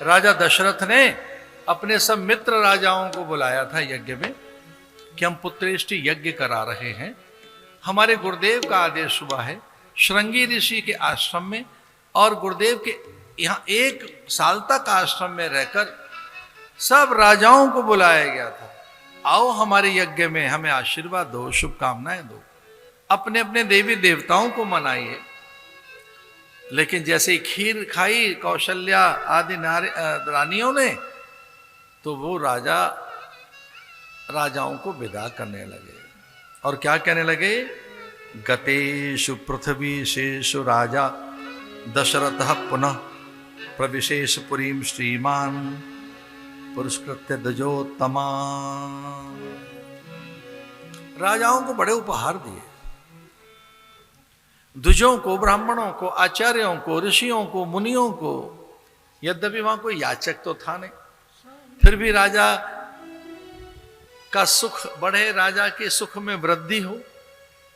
राजा दशरथ ने अपने सब मित्र राजाओं को बुलाया था यज्ञ में कि हम पुत्रेष्टि यज्ञ करा रहे हैं। हमारे गुरुदेव का आदेश हुआ है श्रृंगी ऋषि के आश्रम में, और गुरुदेव के यहाँ 1 साल तक आश्रम में रहकर सब राजाओं को बुलाया गया था। आओ हमारे यज्ञ में हमें आशीर्वाद दो, शुभकामनाएं दो, अपने अपने देवी देवताओं को मनाइए। लेकिन जैसे ही खीर खाई कौशल्या आदि रानियों ने, तो वो राजाओं को विदा करने लगे और क्या कहने लगे, गतेषु पृथ्वीशेषु राजा दशरथः पुनः प्रविशेष पुरीं श्रीमान पुरस्कृत्य दजोत्तमा। राजाओं को बड़े उपहार दिए, द्विजों को, ब्राह्मणों को, आचार्यों को, ऋषियों को, मुनियों को। यद्यपि वहां कोई याचक तो था नहीं, फिर भी राजा का सुख बढ़े, राजा के सुख में वृद्धि हो,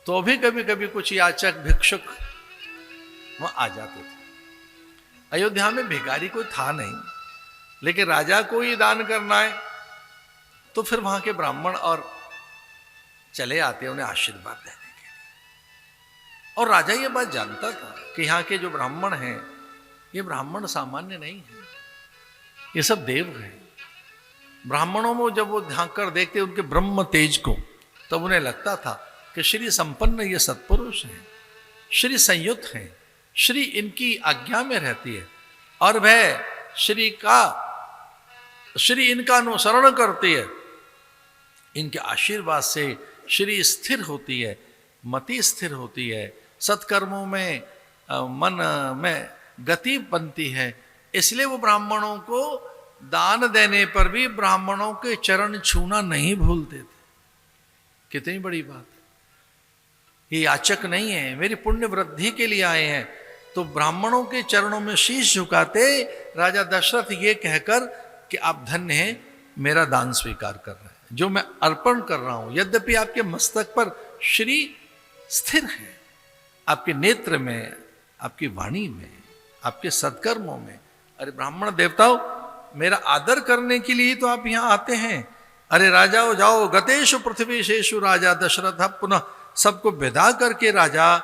तो भी कभी कभी कुछ याचक भिक्षुक वहां आ जाते थे। अयोध्या में भिखारी कोई था नहीं, लेकिन राजा को ही दान करना है तो फिर वहां के ब्राह्मण और चले आते उन्हें आशीर्वाद देने के लिए। और राजा ये बात जानता था कि यहाँ के जो ब्राह्मण हैं ये ब्राह्मण सामान्य नहीं है, ये सब देव हैं। ब्राह्मणों में जब वो झांक कर देखते उनके ब्रह्म तेज को, तब उन्हें लगता था कि श्री संपन्न ये सत्पुरुष हैं, श्री संयुक्त हैं, श्री इनकी आज्ञा में रहती है और वह श्री इनका अनुसरण करती है। इनके आशीर्वाद से श्री स्थिर होती है, मति स्थिर होती है, सत्कर्मों में मन में गति बनती है। इसलिए वो ब्राह्मणों को दान देने पर भी ब्राह्मणों के चरण छूना नहीं भूलते थे। कितनी बड़ी बात है, ये याचक नहीं है, मेरी पुण्य वृद्धि के लिए आए हैं। तो ब्राह्मणों के चरणों में शीश झुकाते राजा दशरथ ये कहकर कि आप धन्य हैं, मेरा दान स्वीकार कर रहे हैं, जो मैं अर्पण कर रहा हूं। यद्यपि आपके मस्तक पर श्री स्थिर है, आपके नेत्र में, आपकी वाणी में, आपके सत्कर्मों में। अरे ब्राह्मण देवताओं, मेरा आदर करने के लिए तो आप यहां आते हैं। अरे राजाओ जाओ, गतेषु पृथ्वीशेषु राजा दशरथ। पुनः सबको विदा करके राजा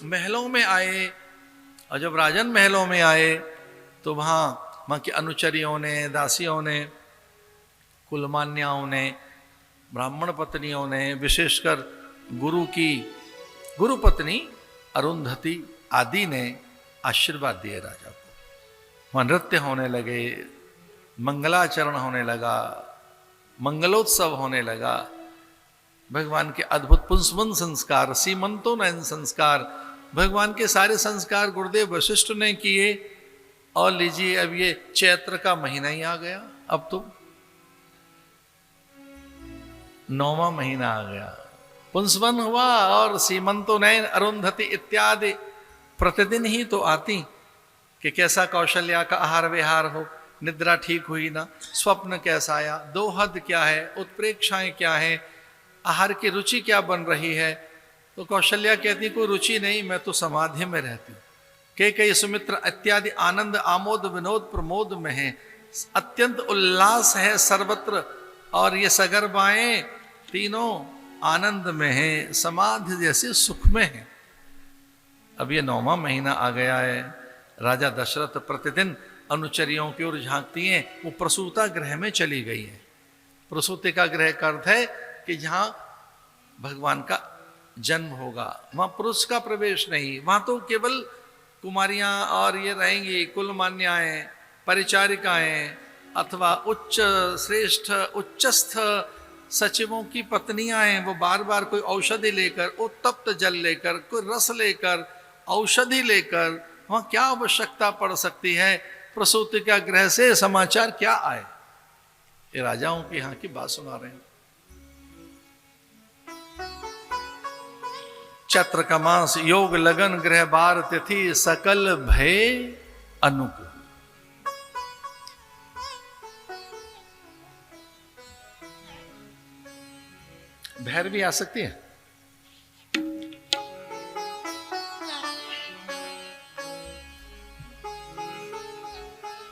महलों में आए। और जब राजन महलों में आए तो वहाँ के अनुचरियों ने, दासियों ने, कुलमान्याओं ने, ब्राह्मण पत्नियों ने, विशेषकर गुरु पत्नी अरुंधति आदि ने आशीर्वाद दिए राजा को। वहाँ नृत्य होने लगे, मंगलाचरण होने लगा, मंगलोत्सव होने लगा। भगवान के अद्भुत पुंसवन संस्कार, सीमंतोनयन संस्कार, भगवान के सारे संस्कार गुरुदेव वशिष्ठ ने किए। और लीजिए अब ये चैत्र का महीना ही आ गया, अब तो 9वां महीना आ गया। पुंसवन हुआ और सीमंतोनयन, अरुंधति इत्यादि प्रतिदिन ही तो आती कि कैसा कौशल्या का आहार विहार हो, निद्रा ठीक हुई ना, स्वप्न कैसा आया, दोहद क्या है, उत्प्रेक्षाएं क्या है, आहार की रुचि क्या बन रही है। तो कौशल्या कहती कोई रुचि नहीं, मैं तो समाधि में रहती हूँ। कई सुमित्र इत्यादि आनंद आमोद विनोद प्रमोद में है, अत्यंत उल्लास है सर्वत्र, और ये सगर्भाएं तीनों आनंद में है, समाधि जैसे सुख में है। अब ये 9वां महीना आ गया है। राजा दशरथ प्रतिदिन अनुचरियों की ओर झांकती हैं। वो प्रसूता गृह में चली गई है। प्रसूति का गृह का अर्थ है कि जहां भगवान का जन्म होगा, वहां पुरुष का प्रवेश नहीं, वहां तो केवल कुमारियां और ये रहेंगी, कुलमान्याएं, परिचारिकाएं, अथवा उच्च श्रेष्ठ उच्चस्थ सचिवों की पत्नियां हैं। वो बार बार कोई औषधि लेकर, उत्तप्त जल लेकर, कोई रस लेकर, औषधि लेकर, वहां क्या आवश्यकता पड़ सकती है। प्रसूति का गृह से समाचार क्या आए, ये राजाओं की यहाँ की बात सुना रहे हैं। चैत्र का मास, योग लगन, गृह बार तिथि, सकल भय अनुकूल। भैर भी आ सकती है।